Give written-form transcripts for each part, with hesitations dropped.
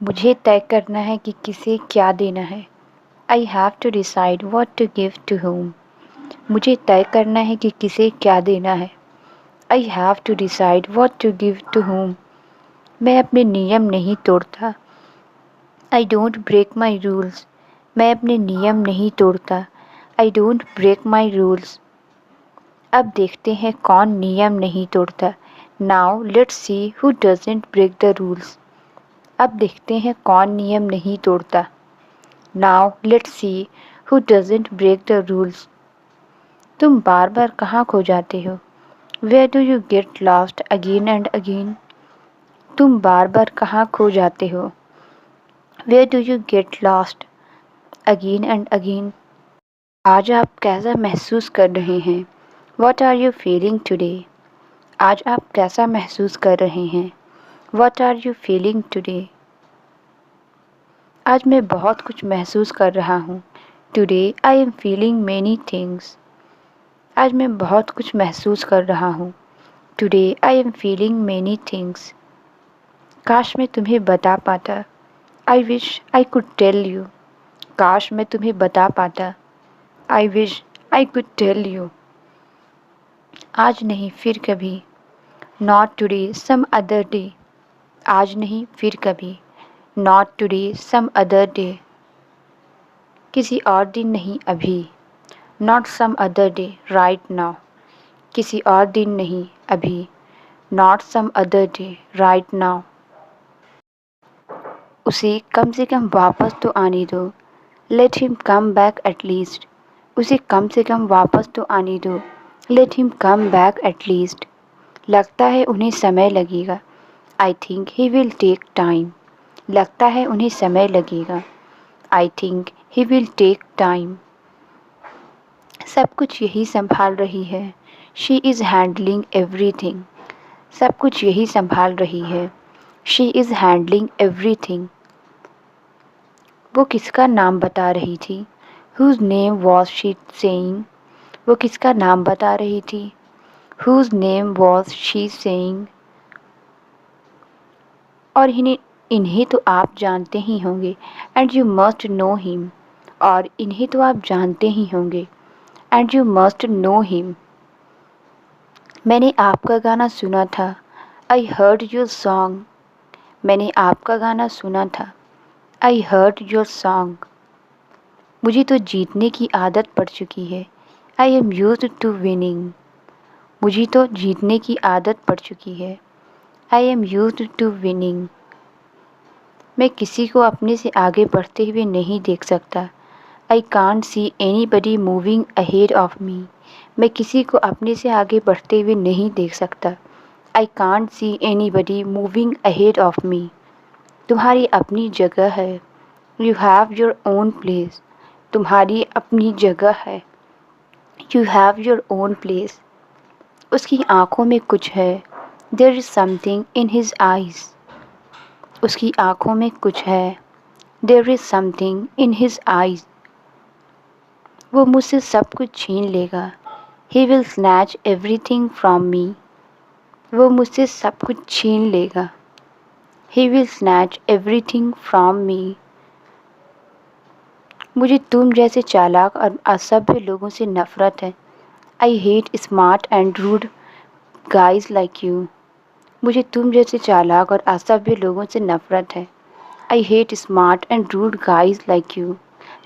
मुझे तय करना है कि किसे क्या देना है। I have to decide what to give to whom। मुझे तय करना है कि किसे क्या देना है। I have to decide what to give to whom। मैं अपने नियम नहीं तोड़ता। I don't break my rules. मैं अपने नियम नहीं तोड़ता। I don't break my rules. अब देखते हैं कौन नियम नहीं तोड़ता। Now let's see who doesn't break the rules. अब देखते हैं कौन नियम नहीं तोड़ता। Now let's see who doesn't break the rules. तुम बार बार कहाँ खो जाते हो। Where do you get lost again and again. तुम बार बार कहाँ खो जाते हो। Where do you get lost again and again. आज आप कैसा महसूस कर रहे हैं। What are you feeling today. आज आप कैसा महसूस कर रहे हैं। What are you feeling today. आज मैं बहुत कुछ महसूस कर रहा हूँ। Today I am feeling many things. आज मैं बहुत कुछ महसूस कर रहा हूँ। Today I am feeling many things. काश मैं तुम्हें बता पाता। I wish I could tell you. काश मैं तुम्हें बता पाता। I wish I could tell you. आज नहीं फिर कभी। Not today some other day. आज नहीं फिर कभी। Not today some other day. किसी और दिन नहीं अभी। Not some other day right now. किसी और दिन नहीं अभी। Not some other day right now. उसे कम से कम वापस तो आने दो। Let him come back at least. उसे कम से कम वापस तो आने दो। Let him come back at least. लगता है उन्हें समय लगेगा। I think he will take time. लगता है उन्हें समय लगेगा। I think he will take time. सब कुछ यही संभाल रही है। She is handling everything. सब कुछ यही संभाल रही है। She is handling everything. वो किसका नाम बता रही थी। Whose name was she saying. वो किसका नाम बता रही थी। Whose name was she saying. और इन्हें तो आप जानते ही होंगे। And you must know him. और इन्हें तो आप जानते ही होंगे। And you must know him. मैंने आपका गाना सुना था। I heard your song. मैंने आपका गाना सुना था। I heard your song. मुझे तो जीतने की आदत पड़ चुकी है। I am used to winning. मुझे तो जीतने की आदत पड़ चुकी है। I am used to winning. मैं किसी को अपने से आगे बढ़ते हुए नहीं देख सकता। I can't see anybody moving ahead of me. मैं किसी को अपने से आगे बढ़ते हुए नहीं देख सकता। I can't see anybody moving ahead of me. तुम्हारी अपनी जगह है। You have your own place. तुम्हारी अपनी जगह है। You have your own place. उसकी आँखों में कुछ है। There is something in his eyes. उसकी आँखों में कुछ है। There is something in his eyes. वो मुझसे सब कुछ छीन लेगा। He will snatch everything from me. वो मुझसे सब कुछ छीन लेगा। He will snatch everything from मी। मुझे तुम जैसे चालाक और असभ्य लोगों से नफ़रत है। I hate smart and rude guys like you. मुझे तुम जैसे चालाक और असभ्य लोगों से नफ़रत है। I hate smart and rude guys like you.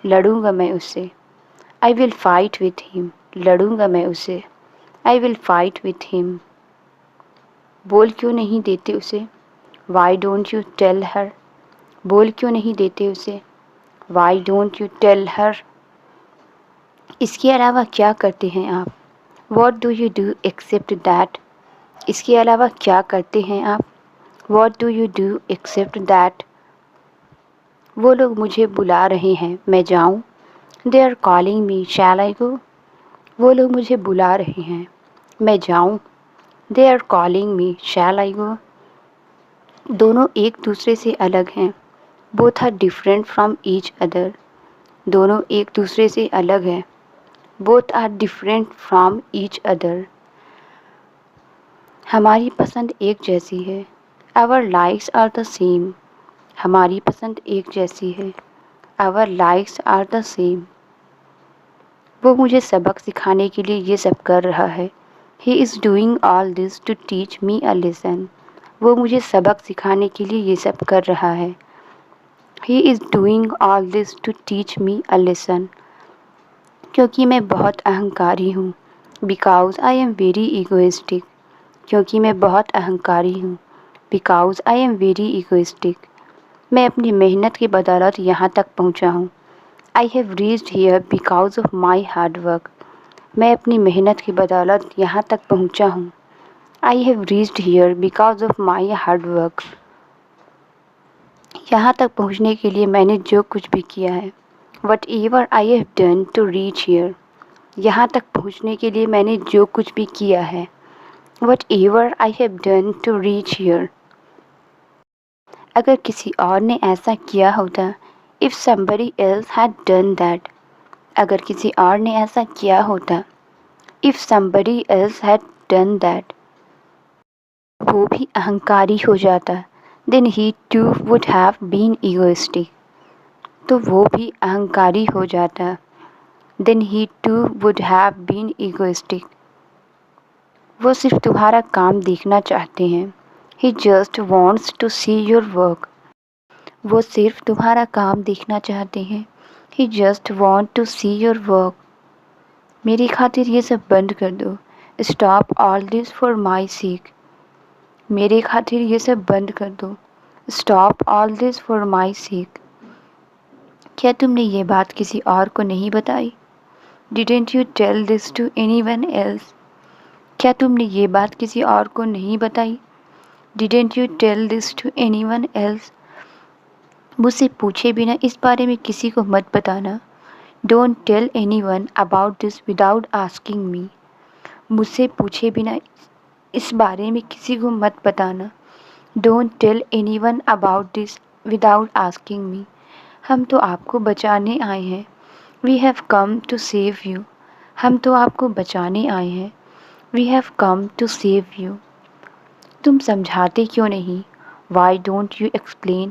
लड़ूंगा मैं उससे। I will fight with him. लड़ूंगा मैं उससे। I will fight with him. बोल क्यों नहीं देते उसे। Why don't you tell her. बोल क्यों नहीं देते उसे। Why don't you tell her. इसके अलावा क्या करते हैं आप। What do you do except that. इसके अलावा क्या करते हैं आप। What do you do except that. वो लोग मुझे बुला रहे हैं, मैं जाऊँ। They are calling me, shall I go. वो लोग मुझे बुला रहे हैं, मैं जाऊँ। They are calling me, shall I go. दोनों एक दूसरे से अलग हैं। Both are different from each other. दोनों एक दूसरे से अलग हैं। Both are different from each other. हमारी पसंद एक जैसी है। Our likes are the same. हमारी पसंद एक जैसी है। Our likes are the same. वो मुझे सबक सिखाने के लिए ये सब कर रहा है। He is doing all this to teach me a lesson. वो मुझे सबक सिखाने के लिए ये सब कर रहा है। He is doing all this to teach me a lesson. क्योंकि मैं बहुत अहंकारी हूँ। Because I am very egoistic. क्योंकि मैं बहुत अहंकारी हूँ। Because I am very egoistic. मैं अपनी मेहनत की बदौलत यहाँ तक पहुँचा हूँ। I have reached here because of my hard work. मैं अपनी मेहनत की बदौलत यहाँ तक पहुँचा हूँ। I have reached here because of my hard work. यहाँ तक पहुँचने के लिए मैंने जो कुछ भी किया है। Whatever I have done to reach here. यहाँ तक पहुँचने के लिए मैंने जो कुछ भी किया है। Whatever I have done to reach here. अगर किसी और ने ऐसा किया होता, if somebody else had done that। अगर किसी और ने ऐसा किया होता, if somebody else had done that। वो भी अहंकारी हो जाता, then he too would have been egoistic। तो वो भी अहंकारी हो जाता, then he too would have been egoistic। वो सिर्फ तुम्हारा काम देखना चाहते हैं। He just wants to see your work। वो सिर्फ तुम्हारा काम देखना चाहते हैं। He just want to see your work। मेरी खातिर ये सब बंद कर दो। Stop all this for my sake। मेरे खातिर ये सब बंद कर दो। Stop all this for my sake। क्या तुमने ये बात किसी और को नहीं बताई? Didn't you tell this to anyone else? क्या तुमने ये बात किसी और को नहीं बताई? Didn't you tell this to anyone else? मुझसे पूछे बिना इस बारे में किसी को मत बताना। Don't tell anyone about this without asking me। मुझसे पूछे बिना इस बारे में किसी को मत बताना। Don't tell anyone about this without asking me। हम तो आपको बचाने आए हैं। We have come to save you। हम तो आपको बचाने आए हैं। We have come to save you। तुम समझाते क्यों नहीं? Why don't you explain?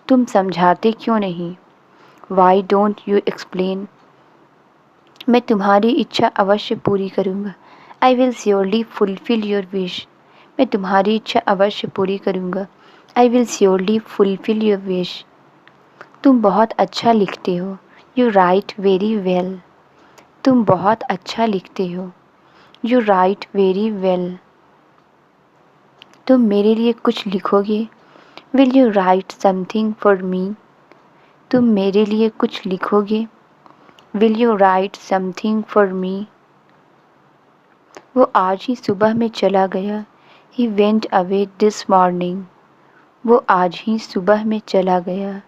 तुम समझाते क्यों नहीं? Why don't you explain? मैं तुम्हारी इच्छा अवश्य पूरी करूँगा। I will surely fulfil your wish. मैं तुम्हारी इच्छा अवश्य पूरी करूँगा। I will surely fulfil your wish. तुम बहुत अच्छा लिखते हो। You right very well. तुम बहुत अच्छा लिखते हो। You right very well. तुम मेरे लिए कुछ लिखोगे? Will you right something for me? तुम मेरे लिए कुछ लिखोगे? Will you right something for me? वो आज ही सुबह में चला गया। He went away this morning. वो आज ही सुबह में चला गया।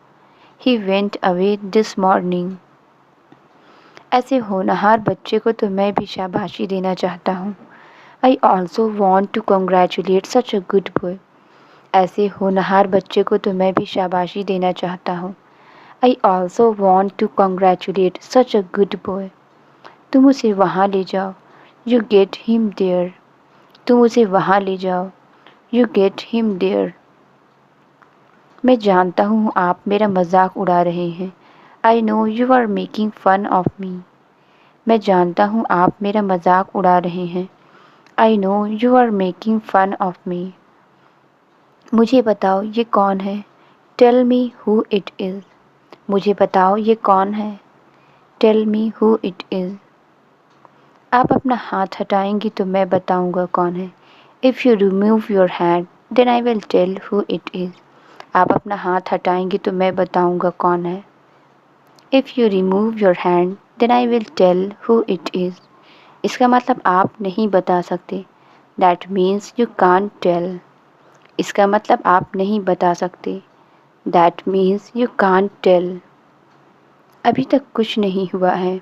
He went away this morning. ऐसे होनहार बच्चे को तो मैं भी शाबाशी देना चाहता हूँ। I also want to congratulate such a good boy. ऐसे होनहार बच्चे को तो मैं भी शाबाशी देना चाहता हूँ। I also want to congratulate such a good boy. तुम उसे वहाँ ले जाओ। You get him there. तुम उसे वहाँ ले जाओ। You get him there. मैं जानता हूँ आप मेरा मजाक उड़ा रहे हैं। I know you are making fun of me. मैं जानता हूँ आप मेरा मजाक उड़ा रहे हैं। I know you are making fun of me. मुझे बताओ ये कौन है? Tell me who it is. मुझे बताओ ये कौन है? Tell me who it is. आप अपना हाथ हटाएंगी तो मैं बताऊंगा कौन है। If you remove your hand then I will tell who it is. आप अपना हाथ हटाएंगी तो मैं बताऊंगा कौन है। If you remove your hand then I will tell who it is. इसका मतलब आप नहीं बता सकते। That means you can't tell. इसका मतलब आप नहीं बता सकते। That means you can't tell. अभी तक कुछ नहीं हुआ है।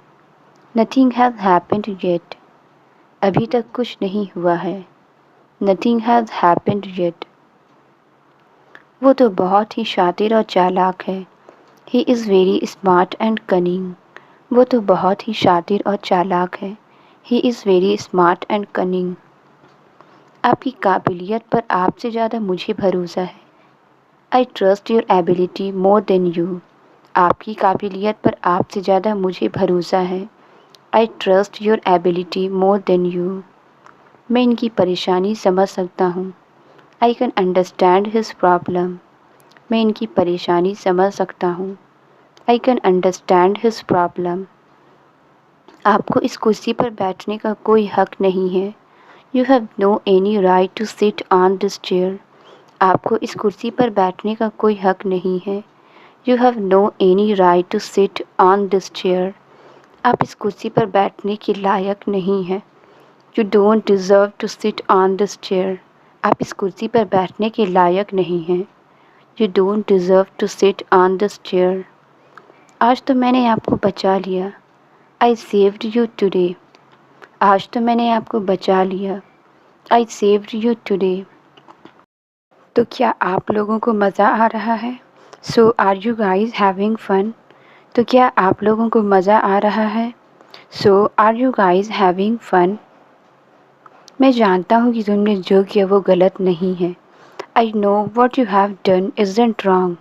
Nothing has happened yet. अभी तक कुछ नहीं हुआ है। Nothing has happened yet. वो तो बहुत ही शातिर और चालाक है। He is very smart and cunning. वो तो बहुत ही शातिर और चालाक है। He is very smart and cunning. आपकी काबिलियत पर आपसे ज़्यादा मुझे भरोसा है। I trust your ability more than you. आपकी काबिलियत पर आपसे ज़्यादा मुझे भरोसा है। I trust your ability more than you. मैं इनकी परेशानी समझ सकता हूँ। I can understand his problem. मैं इनकी परेशानी समझ सकता हूँ। I can understand his problem. आपको इस कुर्सी पर बैठने का कोई हक नहीं है। You have no any right to sit on this chair. आपको इस कुर्सी पर बैठने का कोई हक नहीं है। You have no any right to sit on this chair. आप इस कुर्सी पर बैठने के लायक नहीं हैं। You don't deserve to sit on this chair. आप इस कुर्सी पर बैठने के लायक नहीं हैं। You don't deserve to sit on this chair. आज तो मैंने आपको बचा लिया। I saved you today. आज तो मैंने आपको बचा लिया। I saved you today. तो क्या आप लोगों को मज़ा आ रहा है? So are you guys having fun? तो क्या आप लोगों को मज़ा आ रहा है? So are you guys having fun? मैं जानता हूँ कि तुमने जो किया वो गलत नहीं है। I know what you have done isn't wrong.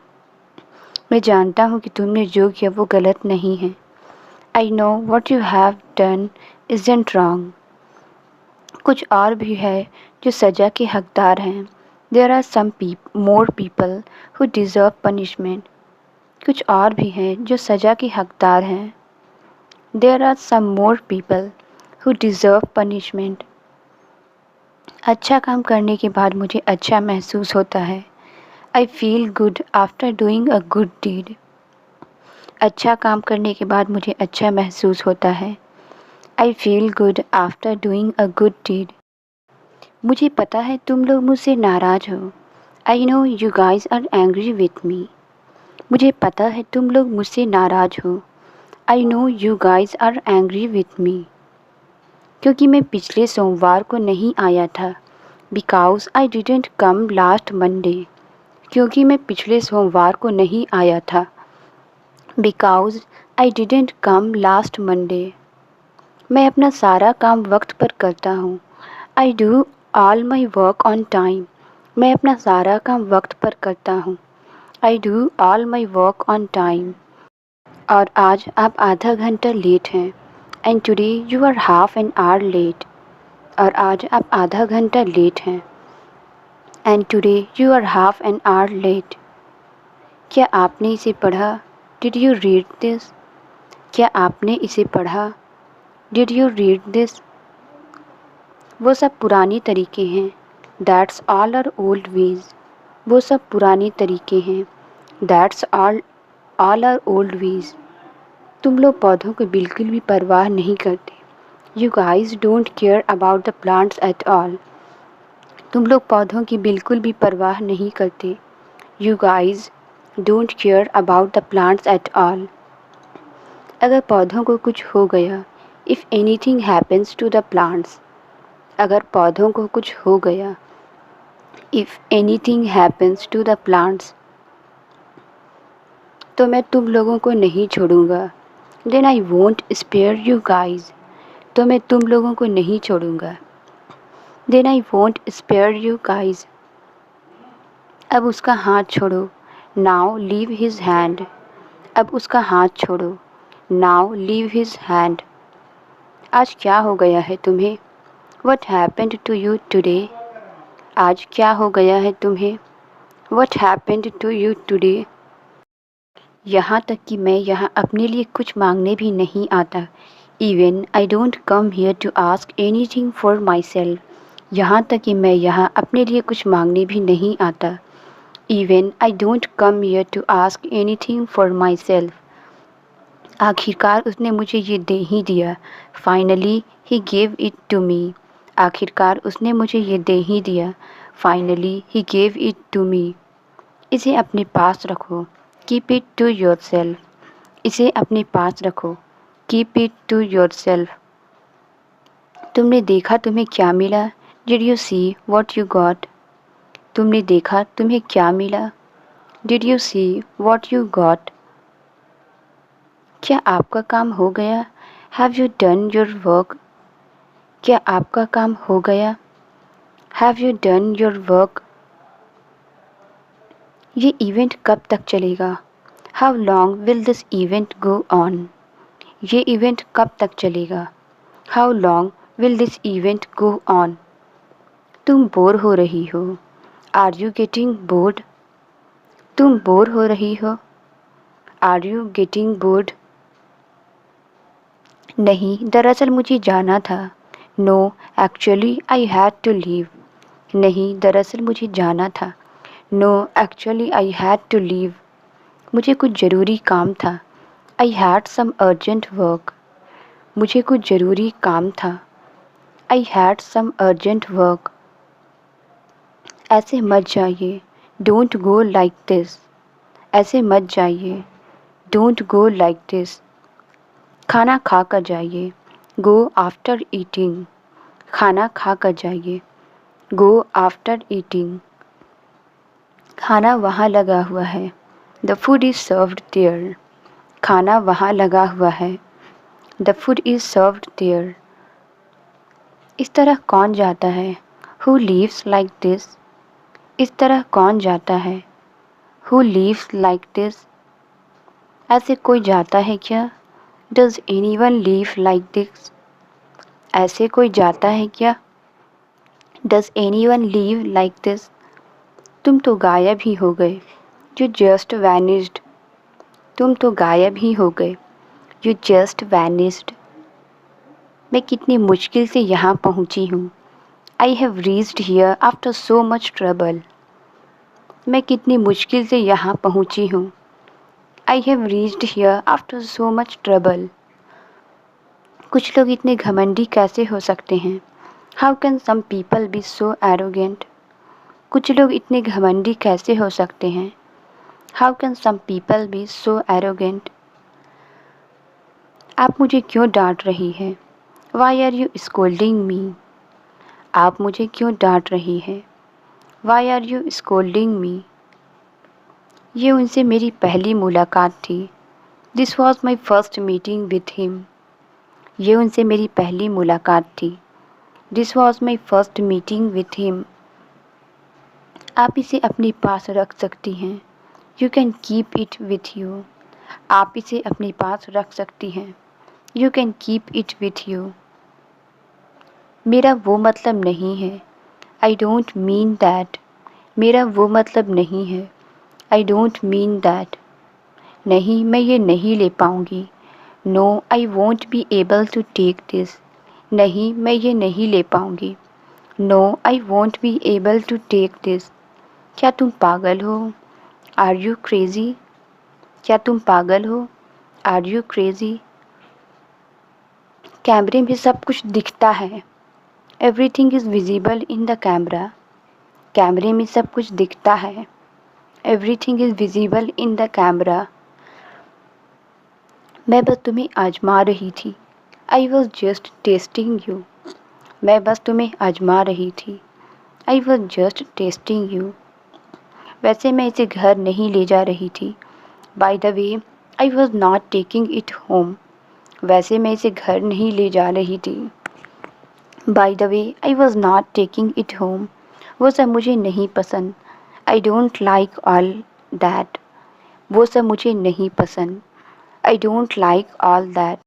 मैं जानता हूँ कि तुमने जो किया वो गलत नहीं है। I know what you have done isn't wrong. कुछ और भी है जो सज़ा के हकदार हैं। There are some more people who deserve punishment. कुछ और भी हैं जो सज़ा के हकदार हैं। There are some more people who deserve punishment. अच्छा काम करने के बाद मुझे अच्छा महसूस होता है। I feel good after doing a good deed. अच्छा काम करने के बाद मुझे अच्छा महसूस होता है। I feel good after doing a good deed. मुझे पता है तुम लोग मुझसे नाराज़ हो। I know you guys are angry with me. मुझे पता है तुम लोग मुझसे नाराज़ हो। I know you guys are angry with me. क्योंकि मैं पिछले सोमवार को नहीं आया था। Because I didn't come last Monday. क्योंकि मैं पिछले सोमवार को नहीं आया था। Because I didn't come last Monday. मैं अपना सारा काम वक्त पर करता हूँ। I do all my work on time. मैं अपना सारा काम वक्त पर करता हूँ। I do all my work on time. और आज आप आधा घंटा लेट हैं। And today you are half an hour late. और आज आप आधा घंटा लेट हैं। And today you are half an hour late. क्या आपने इसे पढ़ा? Did you read this? क्या आपने इसे पढ़ा? Did you read this? वो सब पुरानी तरीके हैं। That's all are old ways. वो सब पुराने तरीके हैं। That's all are old ways. तुम लोग पौधों की बिल्कुल भी परवाह नहीं करते। You guys don't care about the plants at all. तुम लोग पौधों की बिल्कुल भी परवाह नहीं करते। You guys don't care about the plants at all. अगर पौधों को कुछ हो गया, if anything happens to the plants. अगर पौधों को कुछ हो गया, if anything happens to the plants, तो मैं तुम लोगों को नहीं छोड़ूंगा। Then I won't spare you guys. तो मैं तुम लोगों को नहीं छोड़ूंगा। Then I won't spare you guys. अब उसका हाथ छोड़ो। Now leave his hand. अब उसका हाथ छोड़ो। Now leave his hand. आज क्या हो गया है तुम्हें? What happened to you today? आज क्या हो गया है तुम्हें? What happened to you today? यहाँ तक कि मैं यहाँ अपने लिए कुछ मांगने भी नहीं आता। Even I don't come here to ask anything for myself. यहाँ तक कि मैं यहाँ अपने लिए कुछ मांगने भी नहीं आता। Even I don't come here to ask anything for myself. आखिरकार उसने मुझे ये दे ही दिया। Finally he gave it to me. आखिरकार उसने मुझे ये दे ही दिया। Finally he gave it to me. इसे अपने पास रखो। Keep it to yourself. इसे अपने पास रखो। Keep it to yourself. तुमने देखा तुम्हें क्या मिला? Did you see what you got? तुमने देखा तुम्हें क्या मिला? Did you see what you got? क्या आपका काम हो गया? Have you done your work? क्या आपका काम हो गया? Have you done your work? ये इवेंट कब तक चलेगा? How long will this event go on? ये इवेंट कब तक चलेगा? How long will this event go on? तुम बोर हो रही हो? Are you getting bored? तुम बोर हो रही हो? Are you getting bored? नहीं, दरअसल मुझे जाना था। No, actually I had to leave. नहीं, दरअसल मुझे जाना था। No, actually I had to leave. मुझे कुछ ज़रूरी काम था। I had some urgent work. मुझे कुछ ज़रूरी काम था। I had some urgent work. ऐसे मत जाइए। Don't go like this. ऐसे मत जाइए। Don't go like this. खाना खा कर जाइए। Go after eating. खाना खा कर जाइए। Go after eating. खाना वहाँ लगा हुआ है। The food is served there. खाना वहाँ लगा हुआ है। The food is served there. इस तरह कौन जाता है? Who leaves like this? इस तरह कौन जाता है? Who leaves like this? ऐसे कोई जाता है क्या? Does anyone leave like this? ऐसे कोई जाता है क्या? Does anyone leave like this? तुम तो गायब ही हो गए। You just vanished. तुम तो गायब ही हो गए। You just vanished. मैं कितनी मुश्किल से यहाँ पहुँची हूँ। I have reached here after so much trouble. मैं कितनी मुश्किल से यहाँ पहुँची हूँ। I have reached here after so much trouble. कुछ लोग इतने घमंडी कैसे हो सकते हैं? How can some people be so arrogant? कुछ लोग इतने घमंडी कैसे हो सकते हैं? How can some people be so arrogant? आप मुझे क्यों डांट रही हैं? वाई आर यू स्कोल्डिंग मी? आप मुझे क्यों डांट रही हैं? वाई आर यू स्कोल्डिंग मी? ये उनसे मेरी पहली मुलाकात थी। This was my first meeting with him. ये उनसे मेरी पहली मुलाकात थी। This was my first meeting with him. आप इसे अपने पास रख सकती हैं। You can keep it with you. आप इसे अपने पास रख सकती हैं। You can keep it with you. मेरा वो मतलब नहीं है। I don't mean that. मेरा वो मतलब नहीं है। I don't mean that. नहीं, मैं ये नहीं ले पाऊँगी। No, I won't be able to take this. नहीं, मैं ये नहीं ले पाऊँगी। No, I won't be able to take this. क्या तुम पागल हो? Are you crazy? क्या तुम पागल हो? Are you crazy? कैमरे में सब कुछ दिखता है। Everything is visible in the camera. कैमरे में सब कुछ दिखता है। Everything is visible in the camera. मैं बस तुम्हें आजमा रही थी। आई वॉज जस्ट टेस्टिंग यू। मैं बस तुम्हें आजमा रही थी। आई वॉज जस्ट टेस्टिंग यू। वैसे मैं इसे घर नहीं ले जा रही थी। By the way, I was not taking it home. वैसे मैं इसे घर नहीं ले जा रही थी। By the way, I was not taking it home. वो सब मुझे नहीं पसंद। I don't like all that. वो सब मुझे नहीं पसंद। I don't like all that.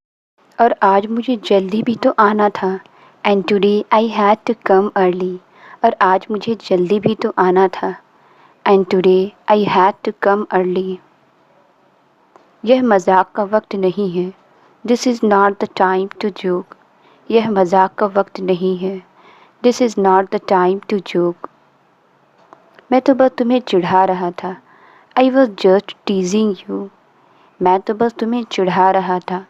और आज मुझे जल्दी भी तो आना था। And today I had to come early. और आज मुझे जल्दी भी तो आना था। And today I had to come early. यह मजाक का वक्त नहीं है। This is not the time to joke. यह मजाक का वक्त नहीं है। This is not the time to joke. मैं तो बस तुम्हें चिढ़ा रहा था। I was just teasing you. मैं तो बस तुम्हें चिढ़ा रहा था।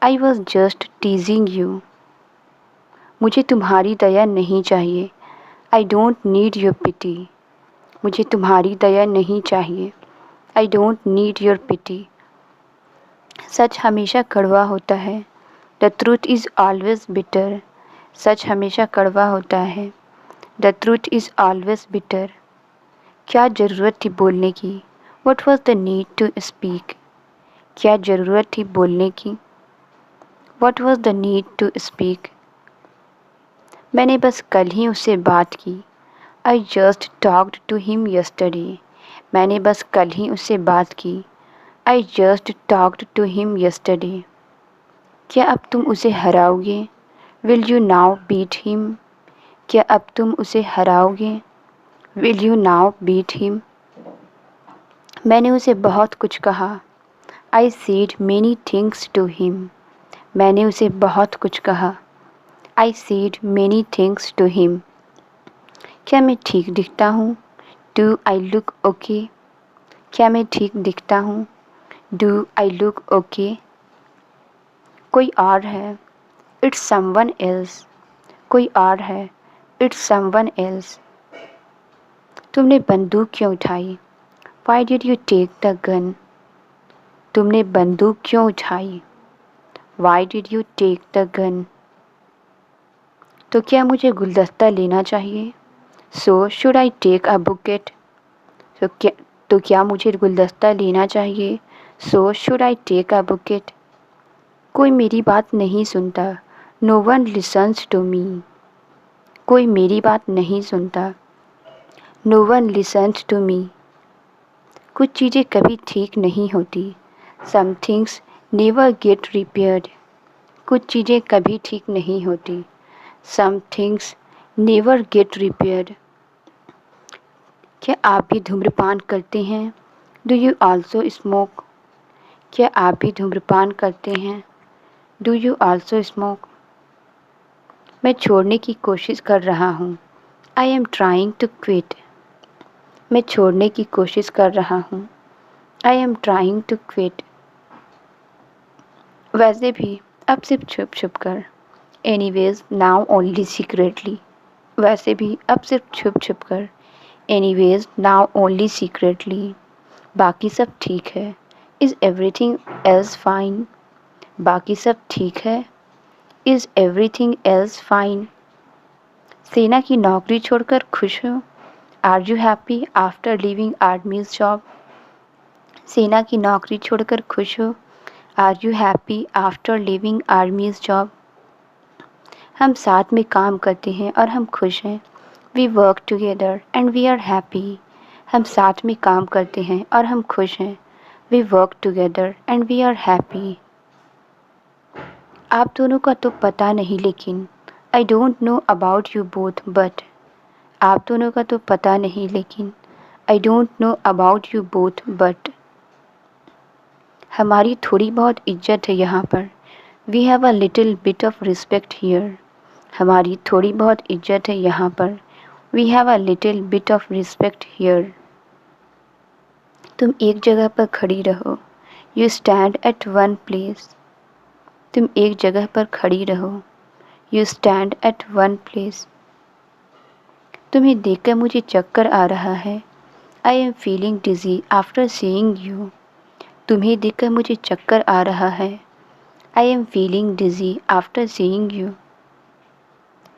I was just teasing you. मुझे तुम्हारी दया नहीं चाहिए। I don't need your pity. मुझे तुम्हारी दया नहीं चाहिए। I don't need your pity. सच हमेशा कड़वा होता है। The truth is always bitter. सच हमेशा कड़वा होता है। The truth is always bitter. क्या ज़रूरत थी बोलने की? What was the need to speak? क्या ज़रूरत थी बोलने की? What was the need to speak? मैंने बस कल ही उससे बात की। I just talked to him yesterday. मैंने बस कल ही उससे बात की। I just talked to him yesterday. क्या अब तुम उसे हराओगे? Will you now beat him? क्या अब तुम उसे हराओगे? Will you now beat him? मैंने उसे बहुत कुछ कहा। I said many things to him. मैंने उसे बहुत कुछ कहा। I said many things to him. क्या मैं ठीक दिखता हूँ? Do I look okay? क्या मैं ठीक दिखता हूँ? Do I look okay? कोई और है। It's someone else. कोई और है। It's someone else. तुमने बंदूक क्यों उठाई? Why did you take the gun? तुमने बंदूक क्यों उठाई? Why did you take the gun? तो क्या मुझे गुलदस्ता लेना चाहिए? So should I take a bouquet? तो क्या मुझे गुलदस्ता लेना चाहिए? So should I take a bouquet? कोई मेरी बात नहीं सुनता। No one listens to me. कोई मेरी बात नहीं सुनता। No one listens to me. कुछ चीज़ें कभी ठीक नहीं होती। Some things never get repaired. कुछ चीज़ें कभी ठीक नहीं होती। Some things never get repaired. क्या आप भी धूम्रपान करते हैं? Do you also smoke? क्या आप भी धूम्रपान करते हैं? Do you also smoke? मैं छोड़ने की कोशिश कर रहा हूँ। I am trying to quit. मैं छोड़ने की कोशिश कर रहा हूँ। I am trying to quit. वैसे भी अब सिर्फ छुप छुप कर। Anyways now only secretly. वैसे भी अब सिर्फ छुप छुप कर। Anyways now only secretly. बाकी सब ठीक है। Is everything else fine? बाकी सब ठीक है। Is everything else fine? सेना की नौकरी छोड़कर खुश हो? Are you happy after living army's job? सेना की नौकरी छोड़कर खुश हो? Are you happy after living army's job? हम साथ में काम करते हैं और हम खुश हैं। We work together and we are happy. हम साथ में काम करते हैं और हम खुश हैं। We work together and we are happy. आप दोनों का तो पता नहीं, लेकिन I don't know about you both but. आप दोनों का तो पता नहीं, लेकिन I don't know about you both but. हमारी थोड़ी बहुत इज्जत है यहाँ पर। We have a little bit of respect here. हमारी थोड़ी बहुत इज्जत है यहाँ पर। We have a little bit of respect here. तुम एक जगह पर खड़ी रहो। You stand at one place. तुम एक जगह पर खड़ी रहो। You stand at one place. तुम्हें देखकर मुझे चक्कर आ रहा है। I am feeling dizzy after seeing you. तुम्हें देखकर मुझे चक्कर आ रहा है। I am feeling dizzy after seeing you.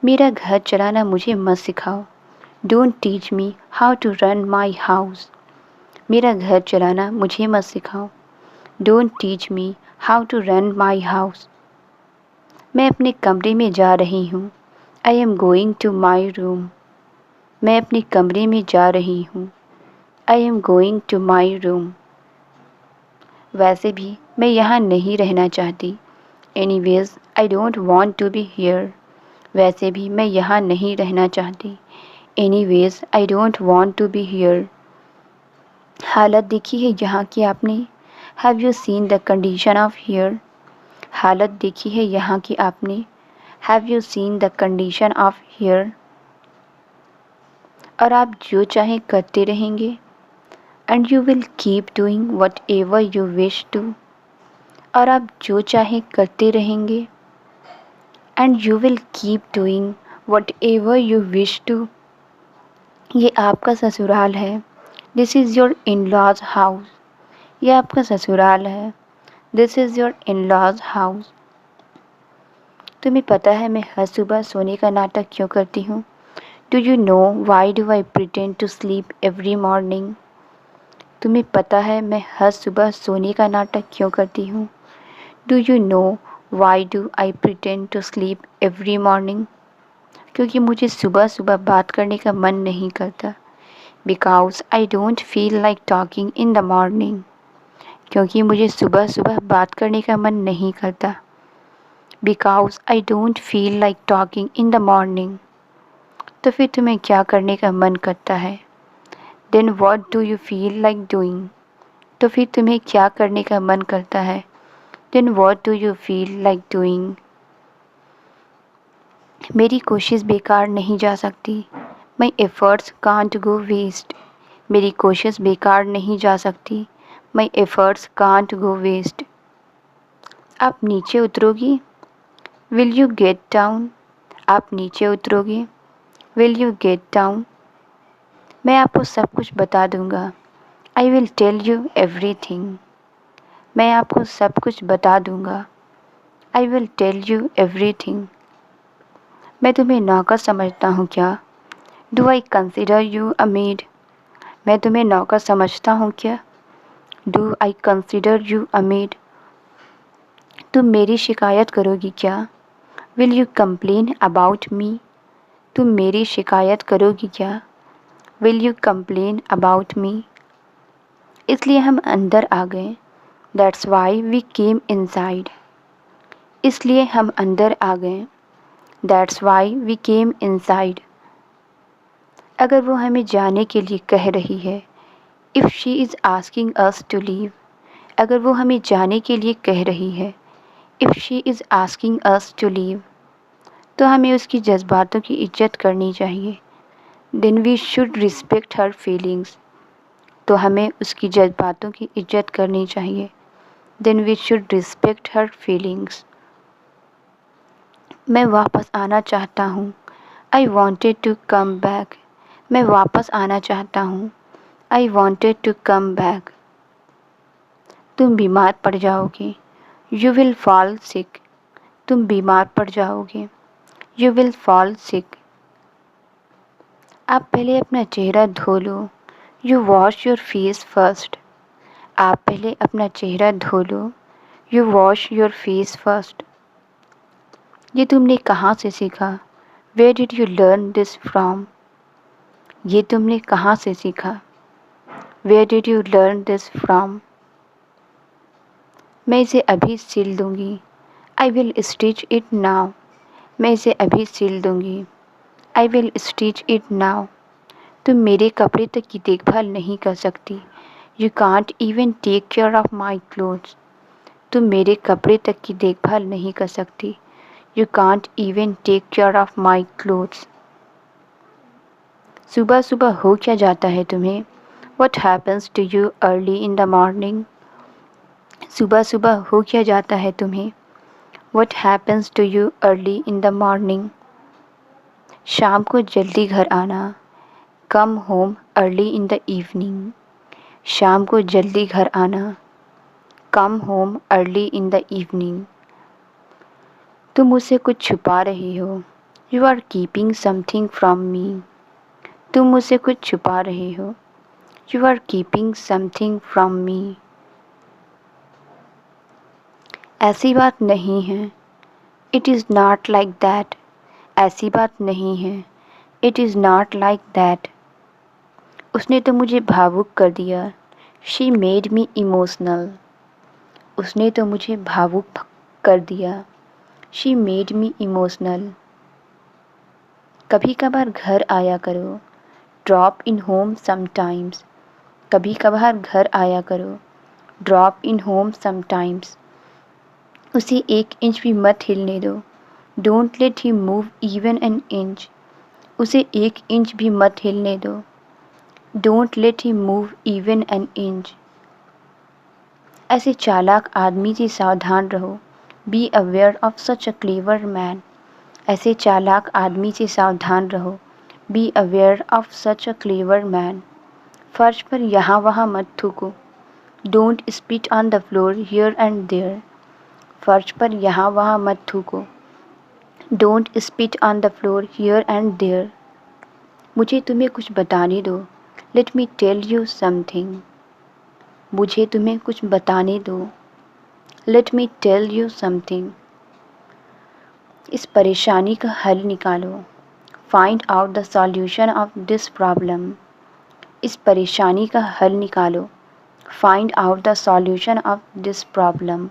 मेरा घर चलाना मुझे मत सिखाओ। Don't teach me how to run my house. मेरा घर चलाना मुझे मत सिखाओ। Don't teach me how to run my house. मैं अपने कमरे में जा रही हूँ। I am going to my room. मैं अपने कमरे में जा रही हूँ। I am going to my room. वैसे भी मैं यहाँ नहीं रहना चाहती। Anyways I don't want to be here. वैसे भी मैं यहाँ नहीं रहना चाहती। Anyways I don't want to be here. हालत देखी है यहाँ की आपने? Have you seen the condition of here? हालत देखी है यहाँ की आपने? Have you seen the condition of here? और आप जो चाहें करते रहेंगे। And you will keep doing whatever you wish to. और आप जो चाहें करते रहेंगे। And you will keep doing whatever you wish to. ये आपका ससुराल है। This is your in laws house. ये आपका ससुराल है। This is your in laws house. तुम्हें पता है मैं हर सुबह सोने का नाटक क्यों करती हूँ? Do you know why do I pretend to sleep every morning? तुम्हें पता है मैं हर सुबह सोने का नाटक क्यों करती हूँ? Do you know why do I pretend to sleep every morning? क्योंकि मुझे सुबह सुबह बात करने का मन नहीं करता। Because I don't feel like talking in the morning, क्योंकि मुझे सुबह सुबह बात करने का मन नहीं करता। Because I don't feel like talking in the morning, तो फिर तुम्हें क्या करने का मन करता है? Then what do you feel like doing, तो फिर तुम्हें क्या करने का मन करता है? Then what do you feel like doing. मेरी कोशिश बेकार नहीं जा सकती, my efforts can't go waste. मेरी कोशिश बेकार नहीं जा सकती, my efforts can't go waste. आप नीचे उतरोगी? Will you get down? आप नीचे उतरोगे? Will you get down? मैं आपको सब कुछ बता दूंगा, I will tell you everything. मैं आपको सब कुछ बता दूंगा, I will tell you everything. मैं तुम्हें नौकर समझता हूँ क्या? Do I consider you a maid? मैं तुम्हें नौकर समझता हूँ क्या? Do I consider you a maid? तुम मेरी शिकायत करोगी क्या? Will you complain about me? तुम मेरी शिकायत करोगी क्या? Will you complain about me? इसलिए हम अंदर आ गए, that's why we came inside. इसलिए हम अंदर आ गए, that's why we came inside. अगर वो हमें जाने के लिए कह रही है, if she is asking us to leave, अगर वो हमें जाने के लिए कह रही है, if she is asking us to leave, तो हमें उसकी जज्बातों की इज्जत करनी चाहिए। Then we should respect her feelings, तो हमें उसकी जज्बातों की इज्जत करनी चाहिए। Then we should respect her feelings. मैं वापस आना चाहता हूँ, I wanted to come back. मैं वापस आना चाहता हूँ, I wanted to come back. तुम बीमार पड़ जाओगे, यू विल फॉल सिक। तुम बीमार पड़ जाओगे, यू विल फॉल सिक। आप पहले अपना चेहरा धो लो, you wash your face first. आप पहले अपना चेहरा धो लो, you wash your face first. ये तुमने कहाँ से सीखा? Where did you learn this from? ये तुमने कहाँ से सीखा? Where did you learn this from? मैं इसे अभी सिल दूँगी, I will stitch it now. मैं इसे अभी सिल दूँगी, I will stitch it now. तुम मेरे कपड़े तक की देखभाल नहीं कर सकती, you can't even take care of my clothes. तुम मेरे कपड़े तक की देखभाल नहीं कर सकती, you can't even take care of my clothes. सुबह सुबह हो क्या जाता है तुम्हें? What happens to you early in the morning? सुबह सुबह हो क्या जाता है तुम्हें? What happens to you early in the morning? शाम को जल्दी घर आना, come home early in the evening. शाम को जल्दी घर आना, come home early in the evening. तुम मुझसे कुछ छुपा रही हो, you are keeping something from me. तुम मुझसे कुछ छुपा रहे हो, you are keeping something from me. ऐसी बात नहीं है, it is not like that. ऐसी बात नहीं है, it is not like that. उसने तो मुझे भावुक कर दिया, शी मेड मी इमोशनल। उसने तो मुझे भावुक कर दिया, शी मेड मी इमोशनल। कभी कभार घर आया करो, ड्रॉप इन होम समटाइम्स। कभी कभार घर आया करो, ड्रॉप इन होम समटाइम्स। उसे 1 इंच भी मत हिलने दो, don't let him move even an inch. उसे 1 इंच भी मत हिलने दो, don't let him move even an inch. ऐसे चालाक आदमी से सावधान रहो, be aware of such a clever man. ऐसे चालाक आदमी से सावधान रहो, be aware of such a clever man. फर्श पर यहाँ वहाँ मत थूको, don't spit on the floor here and there. फर्श पर यहाँ वहाँ मत थूको, don't spit on the floor here and there. मुझे तुम्हें कुछ बताने दो, let me tell you something. मुझे तुम्हें कुछ बताने दो, let me tell you something. इस परेशानी का हल निकालो, find out the solution of this problem. इस परेशानी का हल निकालो। Find out the solution of this problem.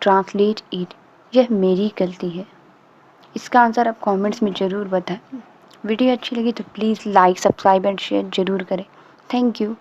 Translate it. यह मेरी गलती है। इसका आंसर आप कमेंट्स में ज़रूर बताएं। वीडियो अच्छी लगी तो please like, subscribe and share ज़रूर करें। Thank you.